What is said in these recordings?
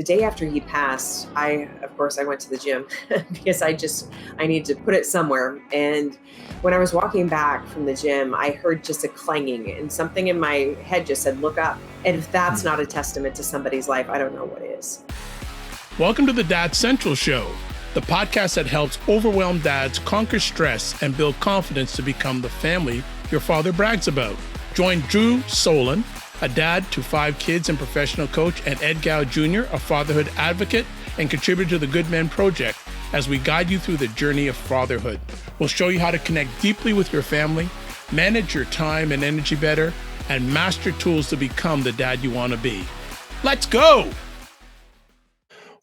day after he passed, of course, I went to the gym because I need to put it somewhere. And when I was walking back from the gym, I heard just a clanging and something in my head just said, look up. And if that's not a testament to somebody's life, I don't know what is. Welcome to the Dad Central Show, the podcast that helps overwhelmed dads conquer stress and build confidence to become the family your father brags about. Join Drew Solon, a dad to 5 kids and professional coach, and Ed Gow Jr., a fatherhood advocate and contributor to the Good Men Project, as we guide you through the journey of fatherhood. We'll show you how to connect deeply with your family, manage your time and energy better, and master tools to become the dad you want to be. Let's go!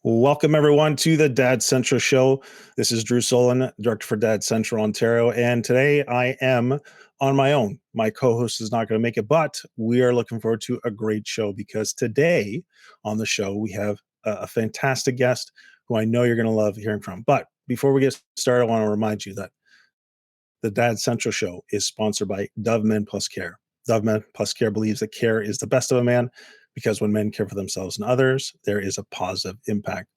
Welcome, everyone, to the Dad Central Show. This is Drew Solon, Director for Dad Central Ontario, and today I am on my own. My co-host is not going to make it, but we are looking forward to a great show because today on the show we have a fantastic guest who I know you're going to love hearing from. But before we get started, I want to remind you that the Dad Central Show is sponsored by Dove Men Plus Care. Dove Men Plus Care believes that care is the best of a man, because when men care for themselves and others, there is a positive impact.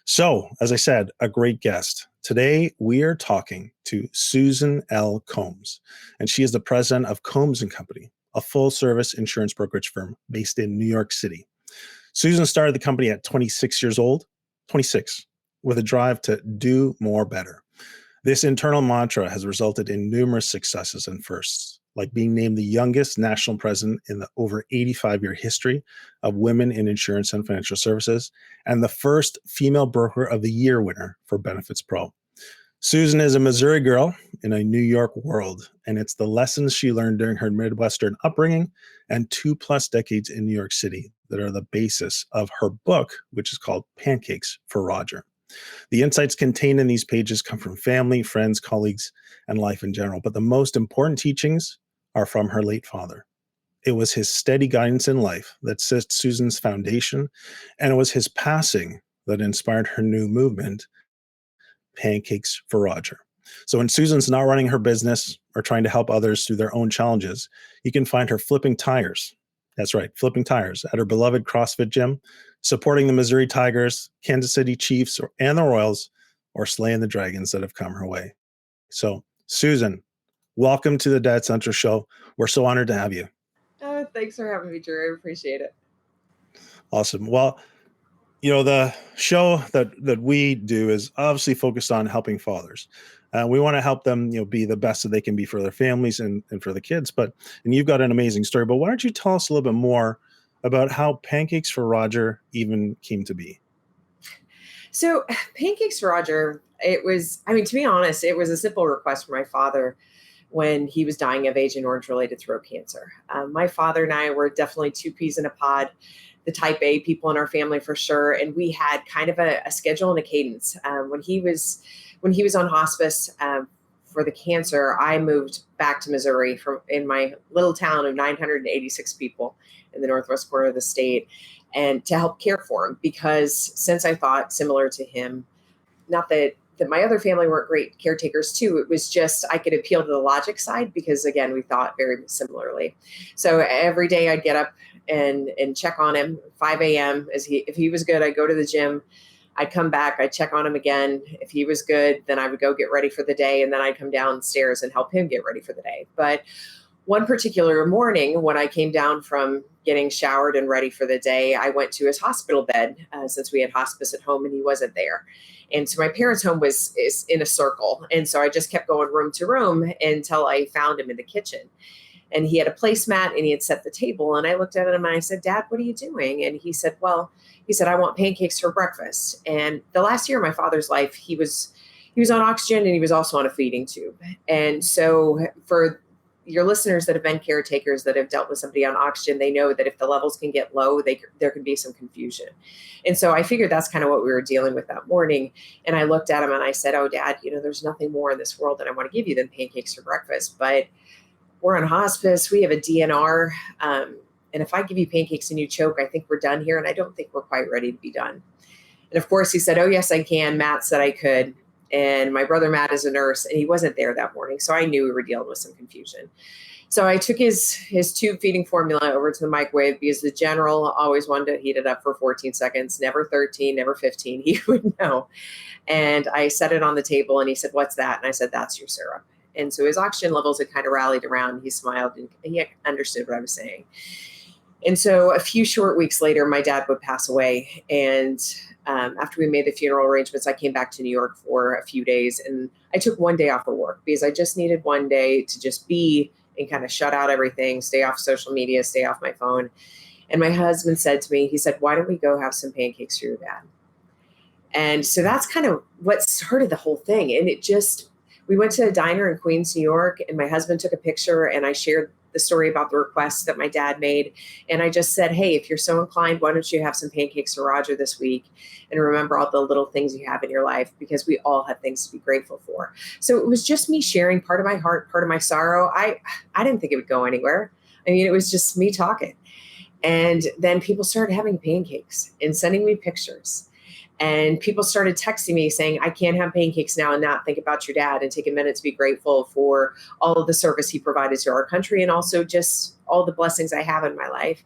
So, as I said, a great guest. Today, we are talking to Susan L. Combs, and she is the president of Combs & Company, a full-service insurance brokerage firm based in New York City. Susan started the company at 26 years old, 26, with a drive to do more better. This internal mantra has resulted in numerous successes and firsts, like being named the youngest national president in the over 85-year history of women in insurance and financial services, and the first female broker of the year winner for Benefits Pro. Susan is a Missouri girl in a New York world, and it's the lessons she learned during her Midwestern upbringing and 2+ decades in New York City that are the basis of her book, which is called Pancakes for Roger. The insights contained in these pages come from family, friends, colleagues, and life in general, but the most important teachings are from her late father. It was his steady guidance in life that set Susan's foundation, and it was his passing that inspired her new movement, Pancakes for Roger. So when Susan's not running her business or trying to help others through their own challenges, you can find her flipping tires. That's right, flipping tires at her beloved CrossFit gym, supporting the Missouri Tigers, Kansas City Chiefs, and the Royals, or slaying the dragons that have come her way. So, Susan, welcome to the Dad Central Show. We're so honored to have you. Oh, thanks for having me, Drew. I appreciate it. Awesome. Well, you know, the show that we do is obviously focused on helping fathers. We want to help them, be the best that they can be for their families and for the kids. And you've got an amazing story. But why don't you tell us a little bit more about how Pancakes for Roger even came to be? So, Pancakes for Roger, to be honest, it was a simple request from my father when he was dying of Agent Orange-related throat cancer. My father and I were definitely 2 peas in a pod, the type A people in our family for sure. And we had kind of a schedule and a cadence. When he was on hospice for the cancer, I moved back to Missouri in my little town of 986 people in the northwest corner of the state, and to help care for him, because since I thought similar to him, not that my other family weren't great caretakers too, it was just I could appeal to the logic side because, again, we thought very similarly. So every day I'd get up and check on him, 5 a.m. If he was good, I'd go to the gym. I'd come back, I'd check on him again. If he was good, then I would go get ready for the day, and then I'd come downstairs and help him get ready for the day. But one particular morning when I came down from getting showered and ready for the day, I went to his hospital bed since we had hospice at home and he wasn't there. And so my parents' home is in a circle. And so I just kept going room to room until I found him in the kitchen. And he had a placemat and he had set the table. And I looked at him and I said, Dad, what are you doing? And he said, I want pancakes for breakfast. And the last year of my father's life, he was on oxygen and he was also on a feeding tube. And so for your listeners that have been caretakers that have dealt with somebody on oxygen, they know that if the levels can get low, there can be some confusion. And so I figured that's kind of what we were dealing with that morning. And I looked at him and I said, oh, Dad, there's nothing more in this world that I want to give you than pancakes for breakfast. But we're on hospice. We have a DNR. And if I give you pancakes and you choke, I think we're done here. And I don't think we're quite ready to be done. And of course, he said, oh, yes, I can. Matt said I could. And my brother Matt is a nurse, and he wasn't there that morning. So I knew we were dealing with some confusion. So I took his tube feeding formula over to the microwave because the general always wanted to heat it up for 14 seconds, never 13, never 15. He would know. And I set it on the table and he said, "What's that?" And I said, "That's your syrup." And so his oxygen levels had kind of rallied around. He smiled and he understood what I was saying. And so a few short weeks later, my dad would pass away. And after we made the funeral arrangements, I came back to New York for a few days. And I took one day off of work because I just needed one day to just be and kind of shut out everything, stay off social media, stay off my phone. And my husband said to me, he said, "Why don't we go have some pancakes for your dad?" And so that's kind of what started the whole thing. And we went to a diner in Queens, New York, and my husband took a picture and I shared the story about the request that my dad made. And I just said, "Hey, if you're so inclined, why don't you have some pancakes for Roger this week and remember all the little things you have in your life, because we all have things to be grateful for." So it was just me sharing part of my heart, part of my sorrow. I didn't think it would go anywhere. I mean, it was just me talking. And then people started having pancakes and sending me pictures. And people started texting me saying, "I can't have pancakes now and not think about your dad and take a minute to be grateful for all of the service he provided to our country and also just all the blessings I have in my life."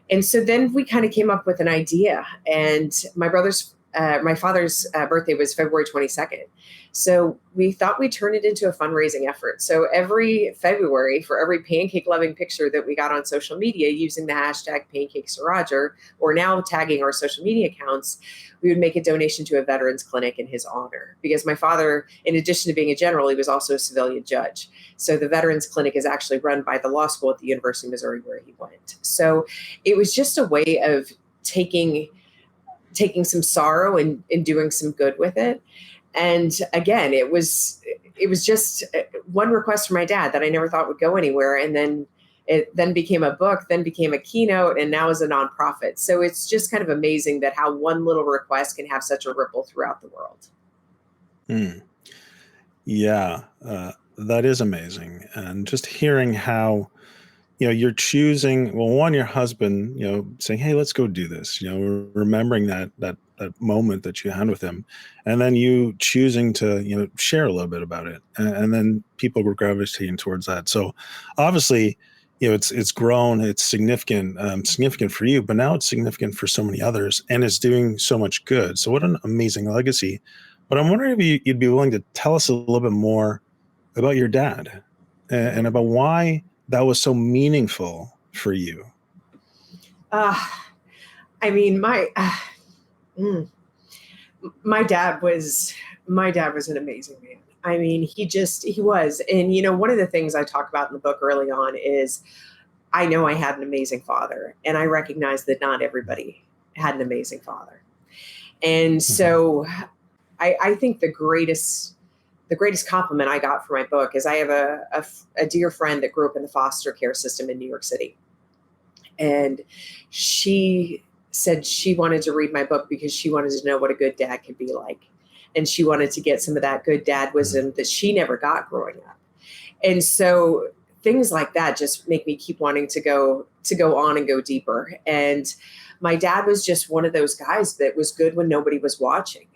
And so then we kind of came up with an idea. And my father's birthday was February 22nd. So we thought we'd turn it into a fundraising effort. So every February, for every pancake loving picture that we got on social media using the hashtag Pancakes to Roger, or now tagging our social media accounts, we would make a donation to a veterans clinic in his honor. Because my father, in addition to being a general, he was also a civilian judge. So the veterans clinic is actually run by the law school at the University of Missouri where he went. So it was just a way of taking some sorrow and doing some good with it. And again, it was just one request from my dad that I never thought would go anywhere. And then it then became a book, then became a keynote, and now is a nonprofit. So it's just kind of amazing that how one little request can have such a ripple throughout the world. Yeah, that is amazing. And just hearing how, you're choosing, well, one, your husband, saying, "Hey, let's go do this," remembering that moment that you had with him, and then you choosing to, share a little bit about it. And then people were gravitating towards that. So obviously, it's grown, it's significant for you, but now it's significant for so many others and it's doing so much good. So what an amazing legacy. But I'm wondering if you'd be willing to tell us a little bit more about your dad and about why that was so meaningful for you. I mean, my dad was an amazing man. I mean, he was. And, one of the things I talk about in the book early on is I know I had an amazing father, and I recognize that not everybody had an amazing father. And so I think the greatest compliment I got for my book is I have a dear friend that grew up in the foster care system in New York City. And she said she wanted to read my book because she wanted to know what a good dad could be like. And she wanted to get some of that good dad wisdom that she never got growing up. And so things like that just make me keep wanting to go on and go deeper. And my dad was just one of those guys that was good when nobody was watching.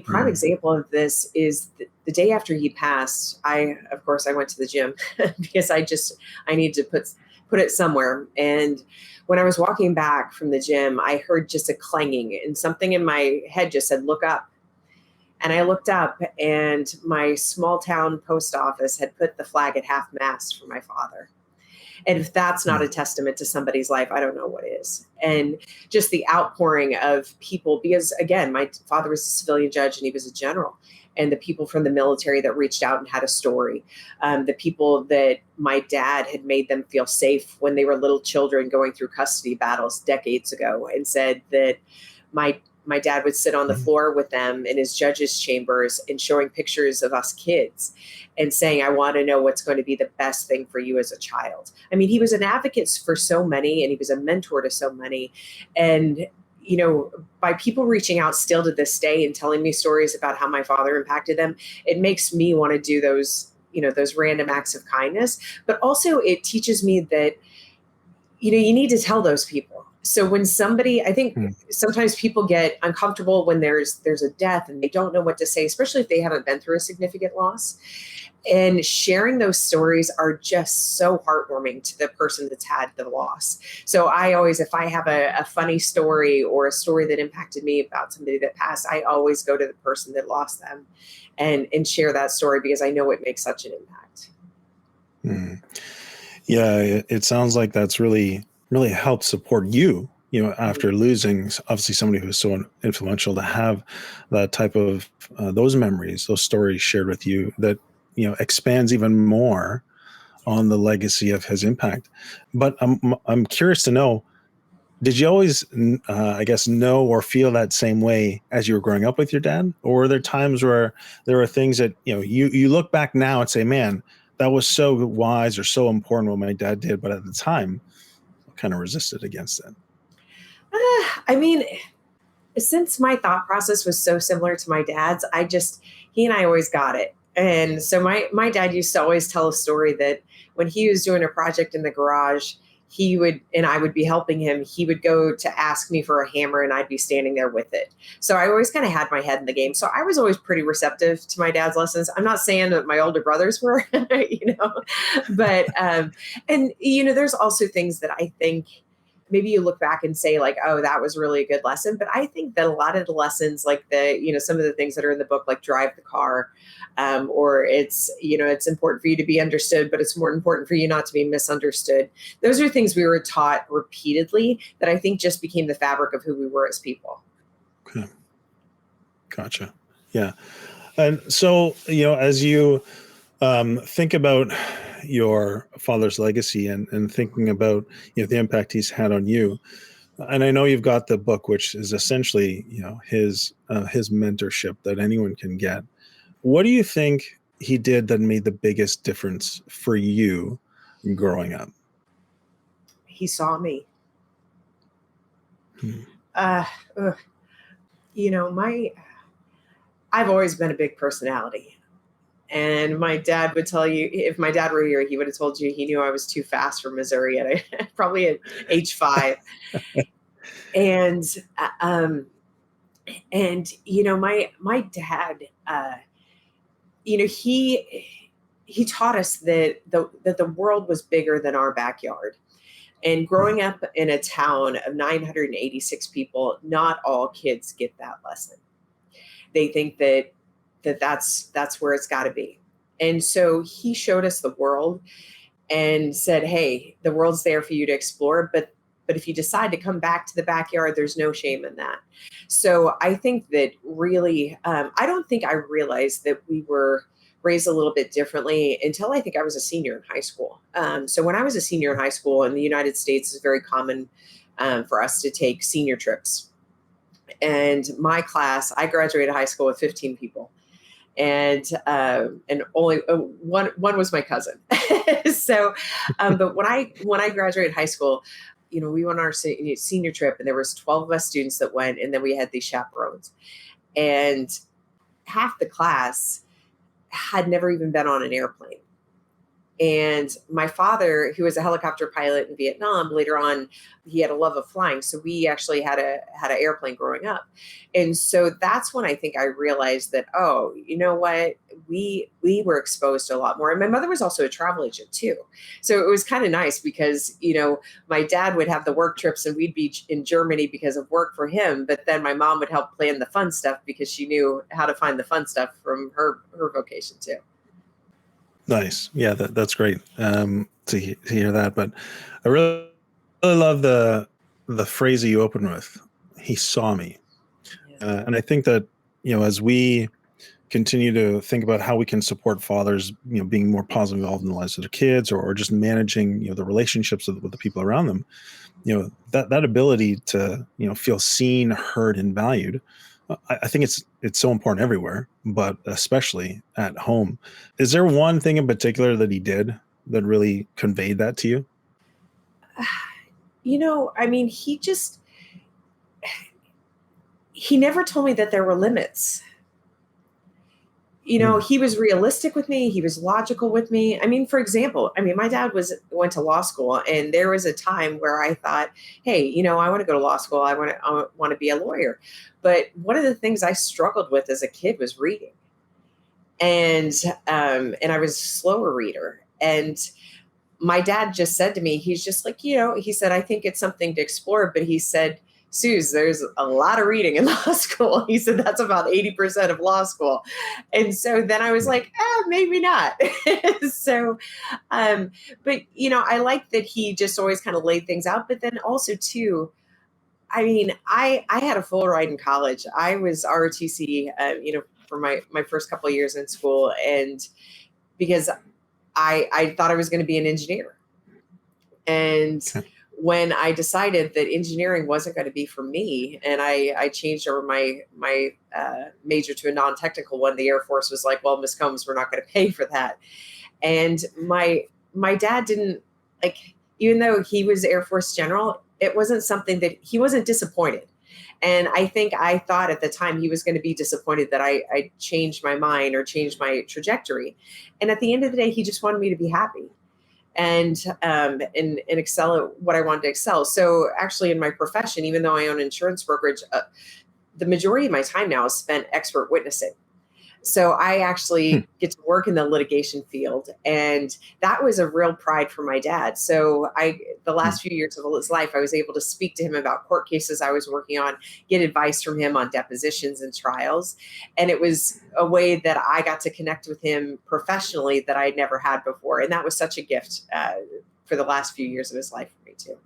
Prime example of this is the day after he passed, I went to the gym because I need to put it somewhere. And when I was walking back from the gym, I heard just a clanging and something in my head just said, "Look up." And I looked up and my small town post office had put the flag at half mast for my father. And if that's not a testament to somebody's life, I don't know what is. And just the outpouring of people, because again, my father was a civilian judge and he was a general. And the people from the military that reached out and had a story, the people that my dad had made them feel safe when they were little children going through custody battles decades ago, and said that my dad would sit on the floor with them in his judge's chambers and showing pictures of us kids and saying, "I want to know what's going to be the best thing for you as a child." I mean, he was an advocate for so many and he was a mentor to so many. And by people reaching out still to this day and telling me stories about how my father impacted them, it makes me want to do those random acts of kindness. But also it teaches me that, you need to tell those people So when somebody, I think Hmm. sometimes people get uncomfortable when there's a death and they don't know what to say, especially if they haven't been through a significant loss. And sharing those stories are just so heartwarming to the person that's had the loss. So I always, if I have a funny story or a story that impacted me about somebody that passed, I always go to the person that lost them and share that story because I know it makes such an impact. Hmm. Yeah, it sounds like that's really helped support you, after losing obviously somebody who's so influential, to have that type of those memories, those stories shared with you, that expands even more on the legacy of his impact. But I'm curious to know, did you always, I guess, know or feel that same way as you were growing up with your dad? Or were there times where there were things that, you look back now and say, man, that was so wise or so important what my dad did, but at the time, I kind of resisted against it? I mean, since my thought process was so similar to my dad's, he and I always got it. And so my dad used to always tell a story that when he was doing a project in the garage, he would, and I would be helping him, he would go to ask me for a hammer and I'd be standing there with it. So I always kind of had my head in the game. So I was always pretty receptive to my dad's lessons. I'm not saying that my older brothers were, but there's also things that I think maybe you look back and say like, oh, that was really a good lesson. But I think that a lot of the lessons, like some of the things that are in the book, like drive the car, or it's important for you to be understood, but it's more important for you not to be misunderstood. Those are things we were taught repeatedly that I think just became the fabric of who we were as people. Okay. Gotcha. Yeah. And so, as you think about your father's legacy, and thinking about the impact he's had on you, and I know you've got the book, which is essentially his mentorship that anyone can get. What do you think he did that made the biggest difference for you growing up? He saw me. Hmm. Uh, ugh. My I've always been a big personality. And my dad would tell you, if my dad were here, he would have told you he knew I was too fast for Missouri probably at age 5. And uh, um, my dad, he taught us that the world was bigger than our backyard. And growing up in a town of 986 people, not all kids get that lesson. They think that's where it's got to be. And so he showed us the world and said, "Hey, the world's there for you to explore, but if you decide to come back to the backyard, there's no shame in that." So I think that really, I don't think I realized that we were raised a little bit differently until I think I was a senior in high school. So when I was a senior in high school in the United States, it's very common for us to take senior trips. And my class, I graduated high school with 15 people, and only one was my cousin. So, but when I graduated high school, we went on our senior trip, and there was 12 of us students that went, and then we had these chaperones, and half the class had never even been on an airplane. And my father, who was a helicopter pilot in Vietnam, later on, he had a love of flying. So we actually had an airplane growing up. And so that's when I think I realized that, oh, you know what? We were exposed to a lot more. And my mother was also a travel agent too. So it was kind of nice because, my dad would have the work trips and we'd be in Germany because of work for him. But then my mom would help plan the fun stuff because she knew how to find the fun stuff from her vocation too. Nice. Yeah, that's great to hear that. But I really love the phrase that you open with. He saw me, Yeah. and I think that as we continue to think about how we can support fathers, being more positively involved in the lives of their kids, or just managing the relationships with the people around them, that ability to feel seen, heard, and valued. I think it's so important everywhere, but especially at home. Is there one thing in particular that he did that really conveyed that to you? I mean, he never told me that there were limits. He was realistic with me. He was logical with me. I mean, for example, my dad went to law school, and there was a time where I thought, hey, I want to go to law school. I want to be a lawyer. But one of the things I struggled with as a kid was reading. And I was a slower reader. And my dad just said to me, he's just like, he said, I think it's something to explore. But he said, Suze, there's a lot of reading in law school. He said, that's about 80% of law school. And so then I was like, maybe not. So, but, I like that he just always kind of laid things out. But then also, too, I had a full ride in college. I was ROTC, for my first couple of years in school. And because I thought I was going to be an engineer. And when I decided that engineering wasn't going to be for me, and I changed over my major to a non-technical one, the Air Force was like, well, Miss Combs, we're not going to pay for that. And my dad didn't, even though he was Air Force general, it wasn't something that he wasn't disappointed. And I think I thought at the time he was going to be disappointed that I changed my mind or changed my trajectory. And at the end of the day, he just wanted me to be happy and excel at what I wanted to excel. So actually in my profession, even though I own insurance brokerage, the majority of my time now is spent expert witnessing. So I actually get to work in the litigation field, and that was a real pride for my dad. So the last few years of his life, I was able to speak to him about court cases I was working on, get advice from him on depositions and trials. And it was a way that I got to connect with him professionally that I'd never had before. And that was such a gift for the last few years of his life for me too.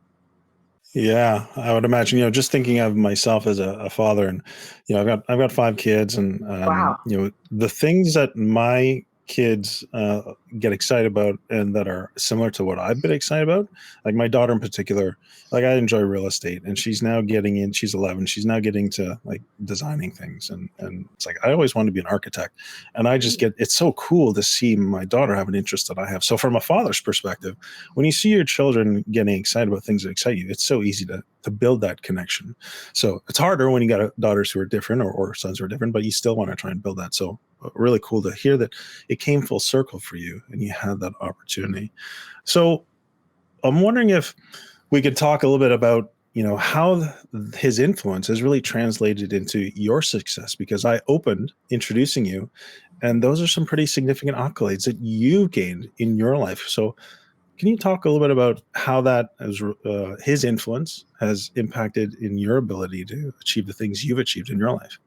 Yeah, I would imagine, just thinking of myself as a father, and, I've got 5 kids, and, Wow. the things that my kids get excited about and that are similar to what I've been excited about, like my daughter in particular, I enjoy real estate, and she's 11, she's now getting to designing things. And it's like, I always wanted to be an architect, and it's so cool to see my daughter have an interest that I have. So from a father's perspective, when you see your children getting excited about things that excite you, it's so easy to build that connection. So it's harder when you got daughters who are different or sons who are different, but you still want to try and build that. So really cool to hear that it came full circle for you and you had that opportunity. So I'm wondering if we could talk a little bit about, how his influence has really translated into your success, because I opened introducing you, and those are some pretty significant accolades that you've gained in your life. So can you talk a little bit about how that his influence has impacted in your ability to achieve the things you've achieved in your life?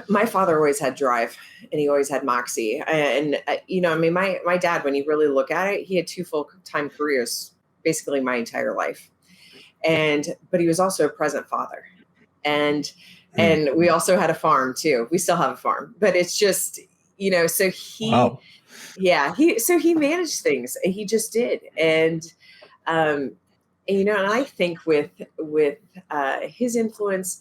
My father always had drive, and he always had moxie. And, my dad, when you really look at it, he had 2 full-time careers, basically my entire life. But he was also a present father. And we also had a farm too. We still have a farm, but it's just, so Wow. he managed things, and he just did. And I think with his influence,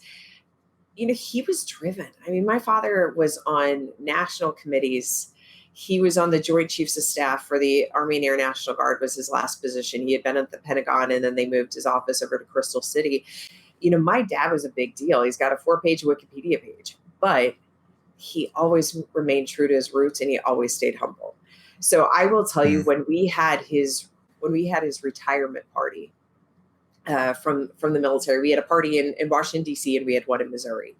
he was driven. My father was on national committees. He was on the Joint Chiefs of Staff for the Army and Air National Guard was his last position. He had been at the Pentagon, and then they moved his office over to Crystal City. My dad was a big deal. He's got a 4-page Wikipedia page, but he always remained true to his roots, and he always stayed humble. So I will tell you, when we had his retirement party, from the military. We had a party in Washington, D.C., and we had one in Missouri.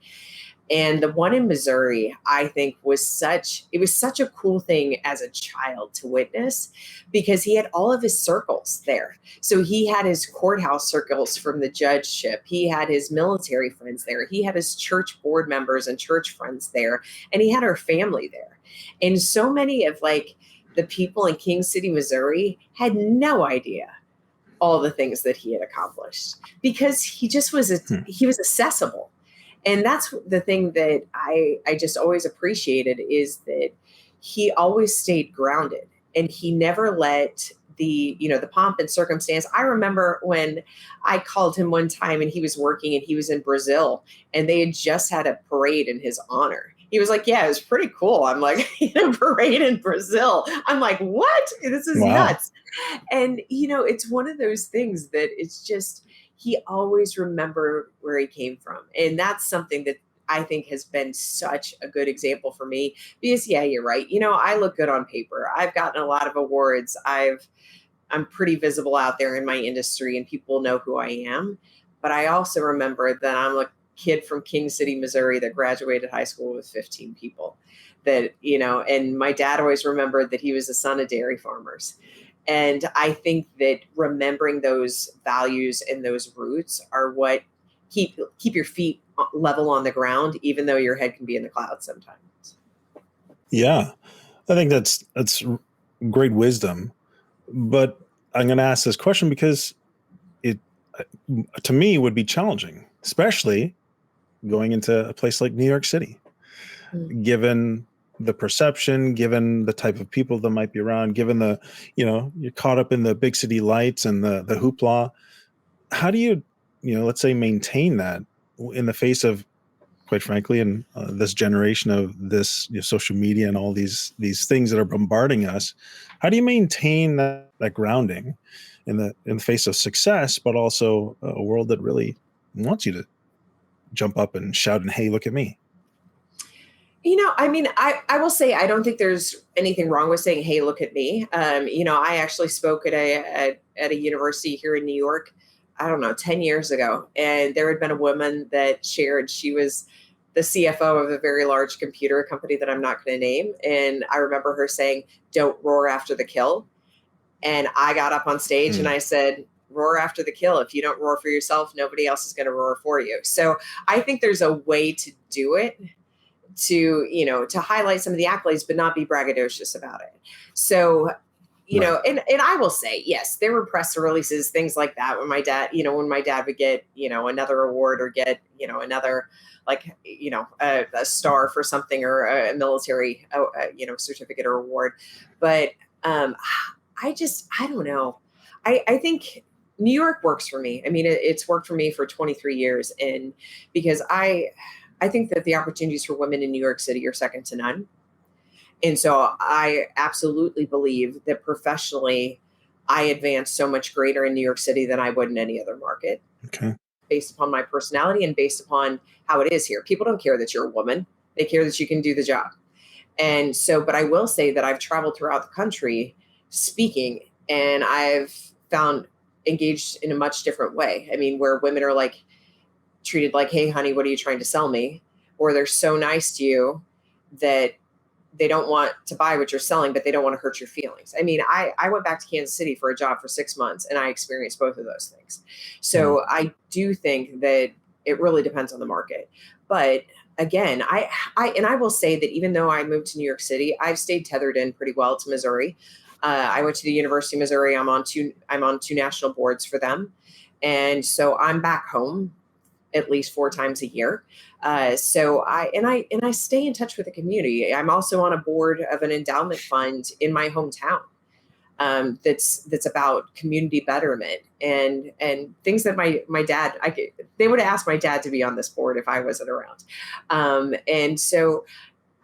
And the one in Missouri, I think, was such a cool thing as a child to witness, because he had all of his circles there. So he had his courthouse circles from the judgeship. He had his military friends there. He had his church board members and church friends there. And he had our family there. And so many of the people in King City, Missouri had no idea all the things that he had accomplished, because he just was he was accessible. And that's the thing that I just always appreciated, is that he always stayed grounded, and he never let the pomp and circumstance. I remember when I called him one time, and he was working, and he was in Brazil, and they had just had a parade in his honor. He was like, yeah, it was pretty cool. I'm like, a parade in Brazil. I'm like, what? This is nuts. And, it's one of those things that it's just, he always remembered where he came from. And that's something that I think has been such a good example for me because, yeah, you're right. You know, I look good on paper. I've gotten a lot of awards. I'm pretty visible out there in my industry and people know who I am. But I also remember that I'm a kid from King City, Missouri that graduated high school with 15 people that, you know, and my dad always remembered that he was the son of dairy farmers. And I think that remembering those values and those roots are what keep your feet level on the ground, even though your head can be in the clouds sometimes. Yeah, I think that's great wisdom. But I'm going to ask this question because it, to me, would be challenging, especially going into a place like New York City, given the perception, given the type of people that might be around, given you're caught up in the big city lights and the hoopla. How do you, let's say, maintain that in the face of, quite frankly, in this generation of this social media and all these things that are bombarding us? How do you maintain that grounding in the face of success, but also a world that really wants you to jump up and shout and, hey, look at me? You know, I mean, I will say I don't think there's anything wrong with saying, "Hey, look at me." You know, I actually spoke at a university here in New York. I don't know, 10 years ago, and there had been a woman that shared she was the CFO of a very large computer company that I'm not going to name, and I remember her saying, "Don't roar after the kill." And I got up on stage and I said, "Roar after the kill. If you don't roar for yourself, nobody else is going to roar for you." So I think there's a way to do it, to highlight some of the accolades, but not be braggadocious about it. So, and I will say, yes, there were press releases, things like that when my dad would get, another award or get, another, like, a star for something or a military, certificate or award. But I don't know. I think New York works for me. I mean, it's worked for me for 23 years. And because I think that the opportunities for women in New York City are second to none. And so I absolutely believe that professionally, I advance so much greater in New York City than I would in any other market. Okay. Based upon my personality and based upon how it is here. People don't care that you're a woman. They care that you can do the job. And so, but I will say that I've traveled throughout the country speaking, and I've found engaged in a much different way. I mean, where women are like, treated like, "Hey, honey, what are you trying to sell me?" Or they're so nice to you that they don't want to buy what you're selling, but they don't want to hurt your feelings. I mean, I went back to Kansas City for a job for 6 months and I experienced both of those things. So I do think that it really depends on the market. But again, I will say that even though I moved to New York City, I've stayed tethered in pretty well to Missouri. I went to the University of Missouri. I'm on two national boards for them. And so I'm back home at least 4 times a year. So I stay in touch with the community. I'm also on a board of an endowment fund in my hometown. That's about community betterment and things that my dad, they would have asked my dad to be on this board if I wasn't around. And so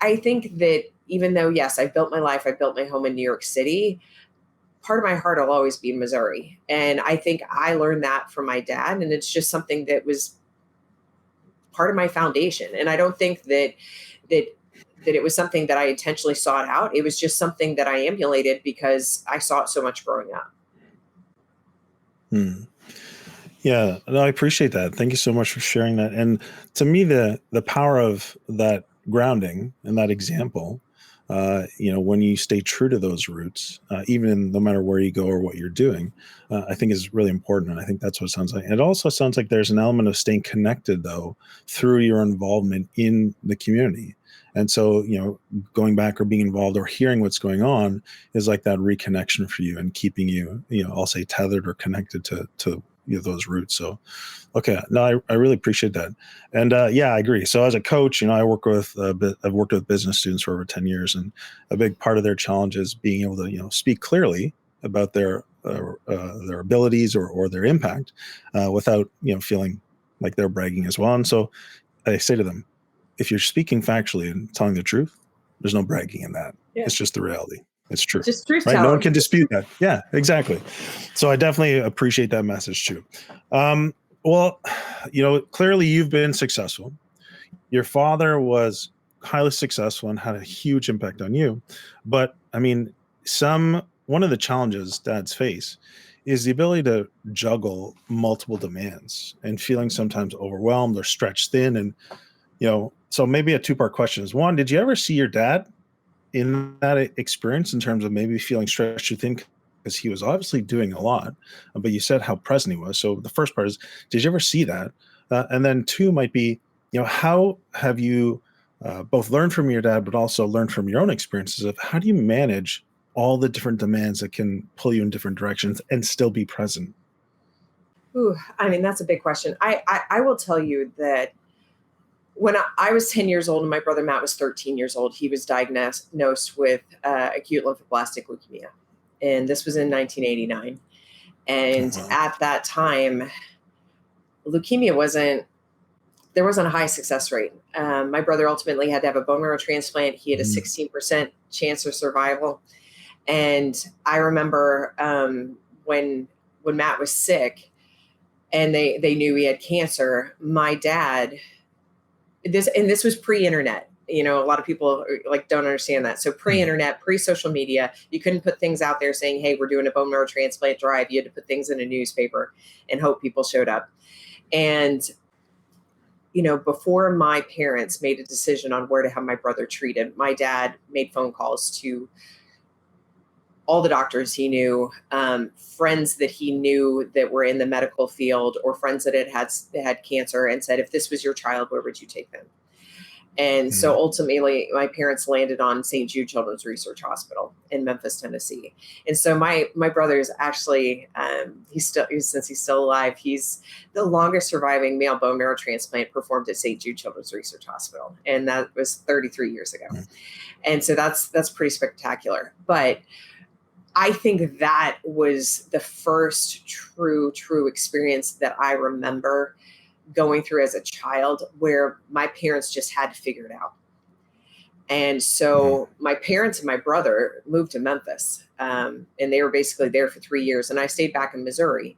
I think that even though, yes, I built my life, I built my home in New York City, part of my heart will always be in Missouri. And I think I learned that from my dad. And it's just something that was part of my foundation. And I don't think that it was something that I intentionally sought out. It was just something that I emulated because I saw it so much growing up. Yeah, no, I appreciate that. Thank you so much for sharing that. And to me, the power of that grounding and that example, when you stay true to those roots, no matter where you go or what you're doing, I think is really important. And I think that's what it sounds like. And it also sounds like there's an element of staying connected, though, through your involvement in the community. And so, going back or being involved or hearing what's going on is like that reconnection for you and keeping you, I'll say tethered or connected to those roots. So, okay, no, I really appreciate that. And yeah, I agree. So as a coach, I've worked with business students for over 10 years, and a big part of their challenge is being able to, speak clearly about their abilities or their impact without, feeling like they're bragging as well. And so I say to them, if you're speaking factually and telling the truth, there's no bragging in that. Yeah. It's just the reality. It's true. Just truth right? telling. No one can dispute that. Yeah, exactly. So I definitely appreciate that message too. Well, clearly you've been successful. Your father was highly successful and had a huge impact on you. But I mean, one of the challenges dads face is the ability to juggle multiple demands and feeling sometimes overwhelmed or stretched thin. And, so maybe a two-part question is, one, did you ever see your dad in that experience in terms of maybe feeling stretched too thin? Because he was obviously doing a lot, but you said how present he was. So the first part is, did you ever see that? And then two might be, how have you both learned from your dad, but also learned from your own experiences of how do you manage all the different demands that can pull you in different directions and still be present? Ooh, I mean, that's a big question. I will tell you that when I was 10 years old and my brother Matt was 13 years old, he was diagnosed with acute lymphoblastic leukemia. And this was in 1989. Oh, And wow. at that time, there wasn't a high success rate. My brother ultimately had to have a bone marrow transplant. He had a Mm. 16% chance of survival. And I remember when Matt was sick and they knew he had cancer, my dad, this was pre-internet. A lot of people don't understand that. So pre-internet, pre-social media, you couldn't put things out there saying, hey, we're doing a bone marrow transplant drive. You had to put things in a newspaper and hope people showed up. And before my parents made a decision on where to have my brother treated, my dad made phone calls to all the doctors he knew, friends that he knew that were in the medical field, or friends that had cancer, and said, if this was your child, where would you take them? And so Mm. ultimately, my parents landed on St. Jude Children's Research Hospital in Memphis, Tennessee. And so my brother is actually, since he's still alive, he's the longest surviving male bone marrow transplant performed at St. Jude Children's Research Hospital, and that was 33 years ago. Mm. And so that's pretty spectacular. But I think that was the first true experience that I remember going through as a child, where my parents just had to figure it out. And Mm. so my parents and my brother moved to Memphis, and they were basically there for 3 years. And I stayed back in Missouri.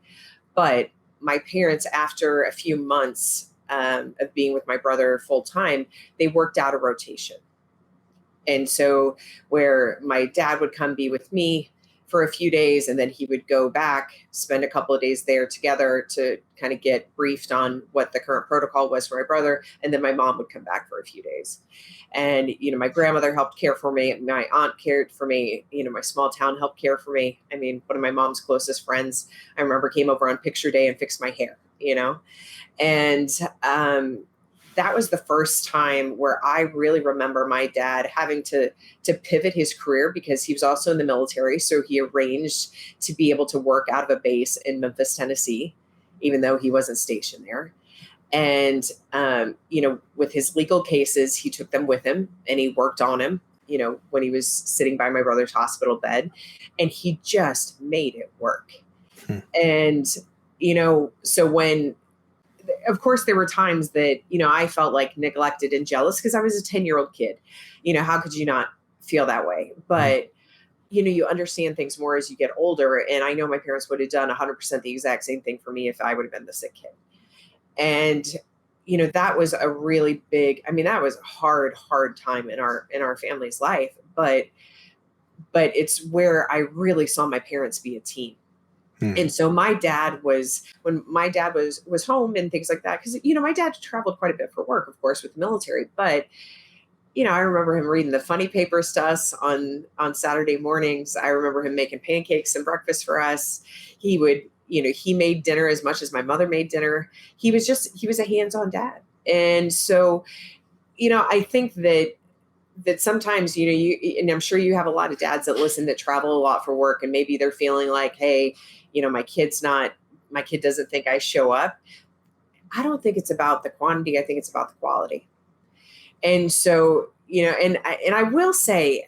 But my parents, after a few months of being with my brother full time, they worked out a rotation. And so where my dad would come be with me for a few days, and then he would go back, spend a couple of days there together to kind of get briefed on what the current protocol was for my brother. And then my mom would come back for a few days. And, my grandmother helped care for me. My aunt cared for me. My small town helped care for me. I mean, one of my mom's closest friends, I remember, came over on picture day and fixed my hair, and, that was the first time where I really remember my dad having to pivot his career, because he was also in the military. So he arranged to be able to work out of a base in Memphis, Tennessee, even though he wasn't stationed there. And, with his legal cases, he took them with him and he worked on him, when he was sitting by my brother's hospital bed, and he just made it work. Hmm. And, so when, of course, there were times that, I felt like neglected and jealous because I was a 10-year-old kid. How could you not feel that way? But, you understand things more as you get older. And I know my parents would have done 100% the exact same thing for me if I would have been the sick kid. And, that was a really big, that was a hard time in our family's life. But it's where I really saw my parents be a team. And so my dad when my dad was home and things like that, because, my dad traveled quite a bit for work, of course, with the military. But, I remember him reading the funny papers to us on Saturday mornings. I remember him making pancakes and breakfast for us. He would, he made dinner as much as my mother made dinner. He was a hands-on dad. And so, I think that sometimes, and I'm sure you have a lot of dads that listen that travel a lot for work, and maybe they're feeling like, hey, my kid doesn't think I show up. I don't think it's about the quantity. I think it's about the quality. And so, and I will say,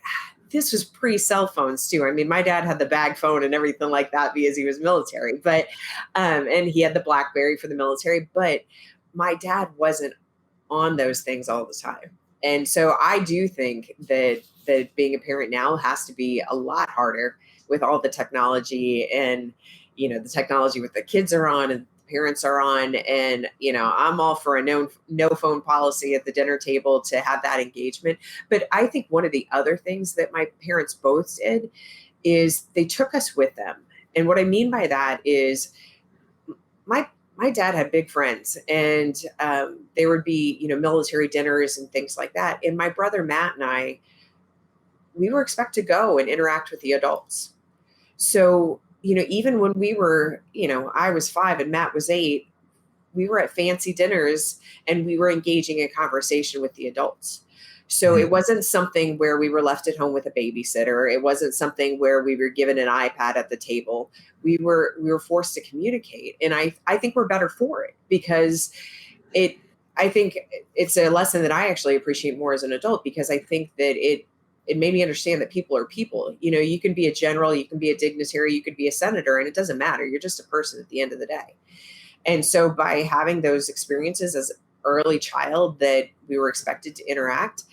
this was pre-cell phones too. I mean, my dad had the bag phone and everything like that because he was military, but, and he had the BlackBerry for the military, but my dad wasn't on those things all the time. And so I do think that being a parent now has to be a lot harder with all the technology and, the technology with the kids are on and parents are on. And, I'm all for a no phone policy at the dinner table to have that engagement. But I think one of the other things that my parents both did is they took us with them. And what I mean by that is my my dad had big friends, and there would be, military dinners and things like that. And my brother Matt and I, we were expected to go and interact with the adults. So, even when we were, I was 5 and Matt was 8, we were at fancy dinners and we were engaging in conversation with the adults. So Mhm. it wasn't something where we were left at home with a babysitter. It wasn't something where we were given an iPad at the table. We were forced to communicate. And I think we're better for it, because it I think it's a lesson that I actually appreciate more as an adult, because I think that it made me understand that people are people. You can be a general, you can be a dignitary, you could be a senator, and it doesn't matter. You're just a person at the end of the day. And so by having those experiences as an early child that we were expected to interact,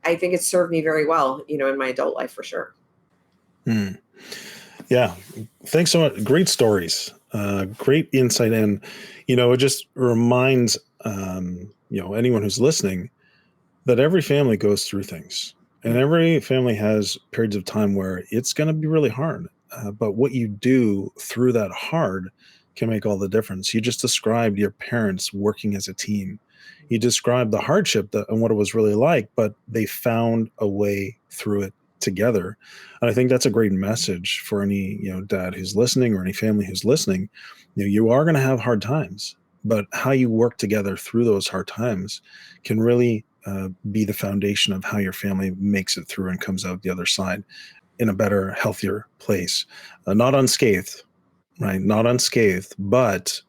I think it served me very well, in my adult life for sure. Hmm. Yeah. Thanks so much. Great stories. Great insight. And, it just reminds, anyone who's listening that every family goes through things, and every family has periods of time where it's going to be really hard. But what you do through that hard can make all the difference. You just described your parents working as a team. You described the hardship and what it was really like, but they found a way through it together. And I think that's a great message for any, dad who's listening, or any family who's listening. You are going to have hard times, but how you work together through those hard times can really be the foundation of how your family makes it through and comes out the other side in a better, healthier place. Not unscathed, right? Not unscathed, but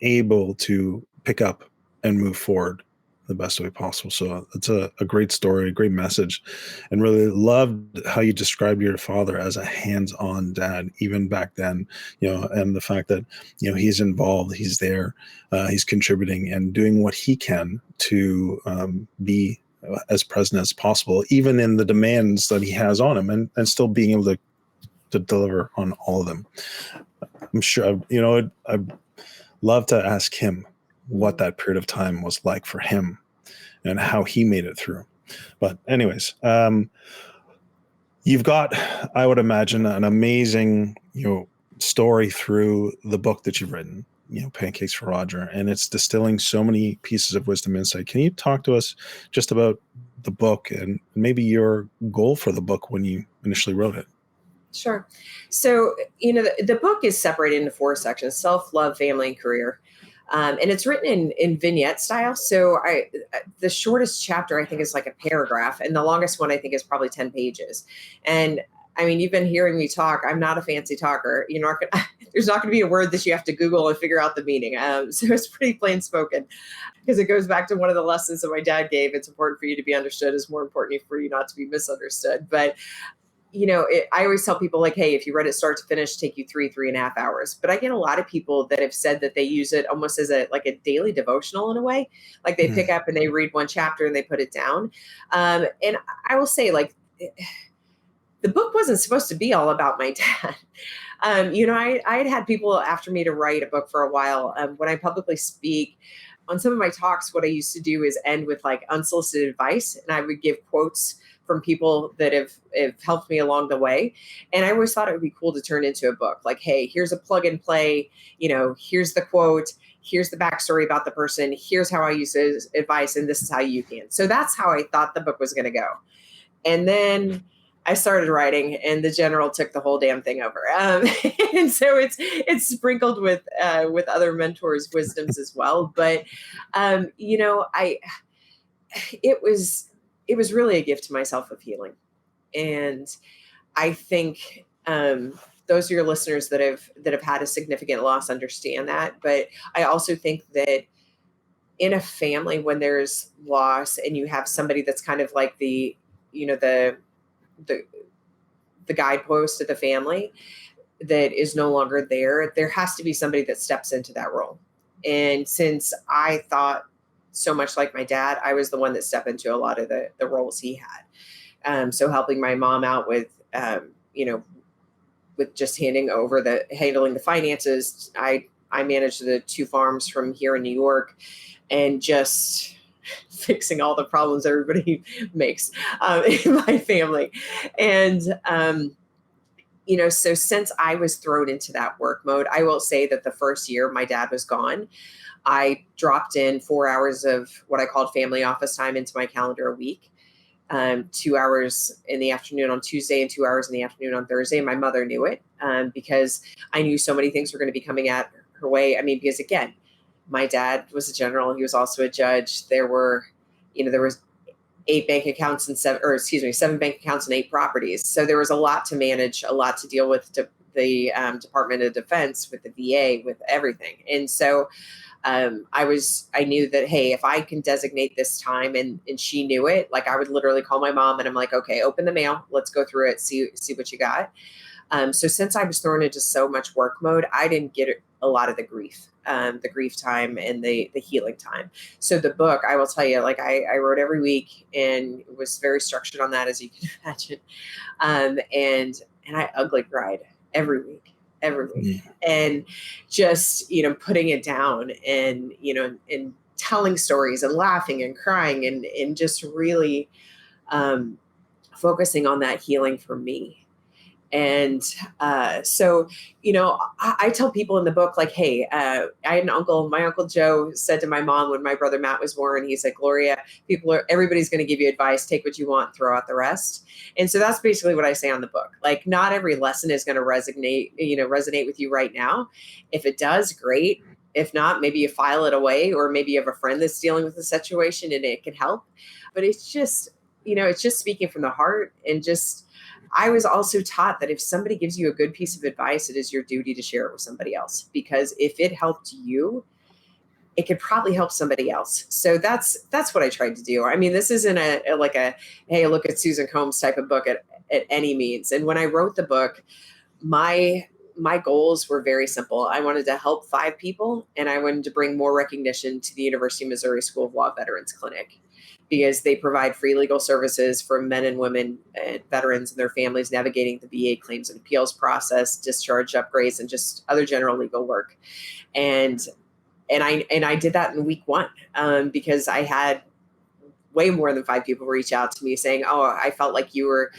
able to pick up and move forward the best way possible. So it's a great story, a great message, and really loved how you described your father as a hands-on dad, even back then, and the fact that, he's involved, he's there, he's contributing and doing what he can to be as present as possible, even in the demands that he has on him, and still being able to deliver on all of them. I'm sure, I'd love to ask him what that period of time was like for him and how he made it through. But anyways, you've got, I would imagine, an amazing, story through the book that you've written, Pancakes for Roger, and it's distilling so many pieces of wisdom insight. Can you talk to us just about the book and maybe your goal for the book when you initially wrote it? Sure. So, the book is separated into 4 sections: self, love, family, and career. And it's written in vignette style. So the shortest chapter I think is like a paragraph, and the longest one I think is probably 10 pages. And I mean, you've been hearing me talk. I'm not a fancy talker. There's not going to be a word that you have to Google and figure out the meaning. So it's pretty plain spoken, because it goes back to one of the lessons that my dad gave. It's important for you to be understood. It's more important for you not to be misunderstood. But I always tell people, like, hey, if you read it start to finish, take you 3.5 hours. But I get a lot of people that have said that they use it almost as a daily devotional in a way. Like they pick up and they read one chapter and they put it down. And I will say, the book wasn't supposed to be all about my dad. I had people after me to write a book for a while. When I publicly speak on some of my talks, what I used to do is end with unsolicited advice, and I would give quotes from people that have helped me along the way. And I always thought it would be cool to turn into a book. Like, hey, here's a plug and play, here's the quote, here's the backstory about the person, here's how I use his advice, and this is how you can. So that's how I thought the book was going to go. And then I started writing, and the general took the whole damn thing over. And so it's sprinkled with other mentors' wisdoms as well. But it was really a gift to myself of healing. And I think those of your listeners that have had a significant loss understand that. But I also think that in a family, when there's loss and you have somebody that's kind of like the guidepost of the family that is no longer there has to be somebody that steps into that role. And since I thought so much like my dad, I was the one that stepped into a lot of the roles he had. So helping my mom out with, with just handling the finances. I I manage the 2 farms from here in New York, and just fixing all the problems everybody makes in my family. And, so since I was thrown into that work mode, I will say that the first year my dad was gone, I dropped in 4 hours of what I called family office time into my calendar a week. 2 hours in the afternoon on Tuesday and 2 hours in the afternoon on Thursday. My mother knew it because I knew so many things were going to be coming at her way. I mean, because again, my dad was a general. He was also a judge. There was 8 bank accounts and 7 bank accounts and 8 properties. So there was a lot to manage, a lot to deal with, to the Department of Defense, with the VA, with everything. And so I knew that, hey, if I can designate this time, and she knew it, like I would literally call my mom and I'm like, okay, open the mail, let's go through it, see what you got. So since I was thrown into so much work mode, I didn't get a lot of the grief time and the healing time. So the book, I will tell you, like I wrote every week and was very structured on that, as you can imagine. And I ugly cried every week. And just, putting it down and, and telling stories and laughing and crying and just really focusing on that healing for me. And so, I tell people in the book, like, hey, I had an uncle, my Uncle Joe said to my mom when my brother Matt was born, he's like, Gloria, everybody's going to give you advice, take what you want, throw out the rest. And so that's basically what I say on the book. Like, not every lesson is going to resonate with you right now. If it does, great. If not, maybe you file it away, or maybe you have a friend that's dealing with the situation and it can help. But it's just speaking from the heart. And just, I was also taught that if somebody gives you a good piece of advice, it is your duty to share it with somebody else, because if it helped you, it could probably help somebody else. So that's what I tried to do. I mean, this isn't a hey, look at Susan Combs type of book at any means. And when I wrote the book, my goals were very simple. I wanted to help 5 people, and I wanted to bring more recognition to the University of Missouri School of Law Veterans Clinic, because they provide free legal services for men and women and veterans and their families navigating the VA claims and appeals process, discharge upgrades, and just other general legal work. And I did that in week 1 because I had way more than 5 people reach out to me saying, oh, I felt like you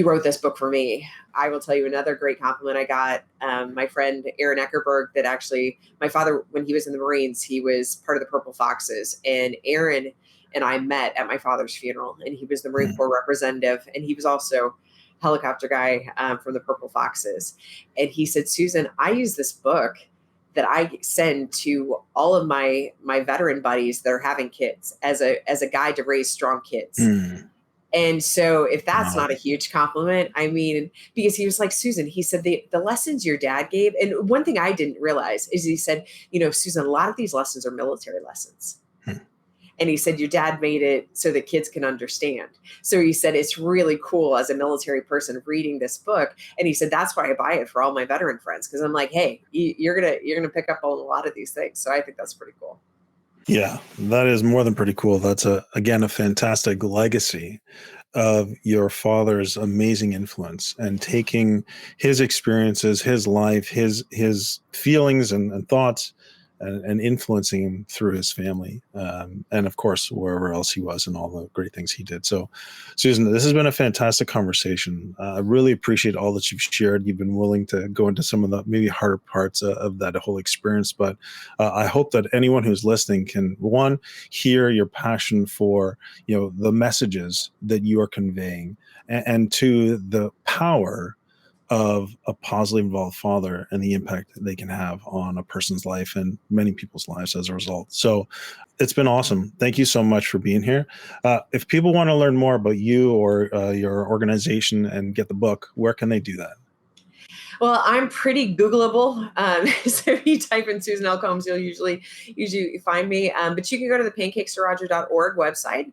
wrote this book for me. I will tell you another great compliment I got. My friend Aaron Eckerberg, that actually, my father, when he was in the Marines, he was part of the Purple Foxes. And Aaron and I met at my father's funeral, and he was the Marine Corps representative, and he was also helicopter guy from the Purple Foxes. And he said, Susan, I use this book that I send to all of my veteran buddies that are having kids as a guide to raise strong kids. And so if that's not a huge compliment, I mean, because he was like, Susan, he said, the lessons your dad gave. And one thing I didn't realize is he said, Susan, a lot of these lessons are military lessons. And he said, your dad made it so that kids can understand. So he said, it's really cool as a military person reading this book. And he said, that's why I buy it for all my veteran friends. Cause I'm like, hey, you're going to pick up on a lot of these things. So I think that's pretty cool. Yeah, that is more than pretty cool. That's again, a fantastic legacy of your father's amazing influence, and taking his experiences, his life, his feelings and thoughts, and influencing him through his family, and of course wherever else he was, and all the great things he did. So, Susan, this has been a fantastic conversation. I really appreciate all that you've shared. You've been willing to go into some of the maybe harder parts of that whole experience, but I hope that anyone who's listening can, one, hear your passion for the messages that you are conveying, and two, the power of a positively involved father and the impact they can have on a person's life and many people's lives as a result. So it's been awesome. Thank you so much for being here. If people want to learn more about you or your organization and get the book, where can they do that? Well, I'm pretty Googleable. So if you type in Susan L. Combs, you'll usually find me. But you can go to the pancakesforroger.org website.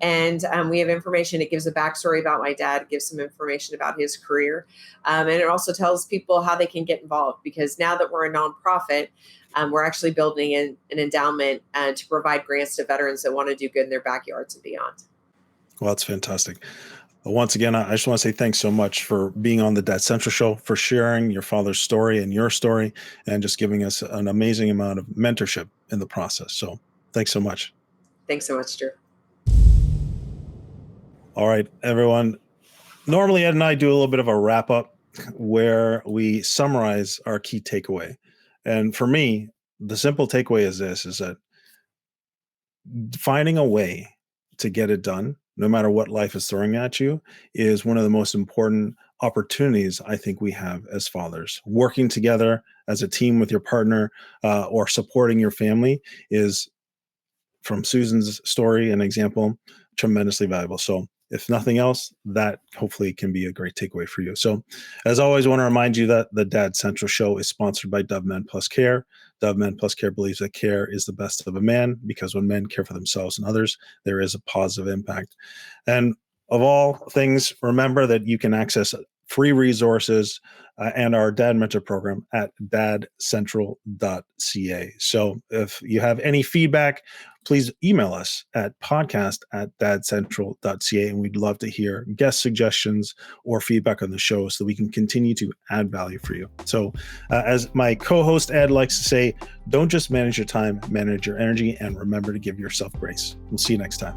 And we have information. It gives a backstory about my dad, it gives some information about his career. And it also tells people how they can get involved, because now that we're a nonprofit, we're actually building an endowment to provide grants to veterans that want to do good in their backyards and beyond. Well, that's fantastic. Once again, I just want to say thanks so much for being on the Dad Central Show, for sharing your father's story and your story, and just giving us an amazing amount of mentorship in the process. So thanks so much. Thanks so much, Drew. All right, everyone. Normally, Ed and I do a little bit of a wrap up where we summarize our key takeaway. And for me, the simple takeaway is this, is that finding a way to get it done, no matter what life is throwing at you, is one of the most important opportunities I think we have as fathers. Working together as a team with your partner or supporting your family is, from Susan's story and example, tremendously valuable. So if nothing else, that hopefully can be a great takeaway for you. So as always, I want to remind you that the Dad Central Show is sponsored by Dove Men Plus Care. Dove Men Plus Care believes that care is the best of a man, because when men care for themselves and others, there is a positive impact. And of all things, remember that you can access free resources and our Dad Mentor program at dadcentral.ca. So if you have any feedback, please email us at podcast@dadcentral.ca, and we'd love to hear guest suggestions or feedback on the show so that we can continue to add value for you. So as my co-host Ed likes to say, don't just manage your time, manage your energy, and remember to give yourself grace. We'll see you next time.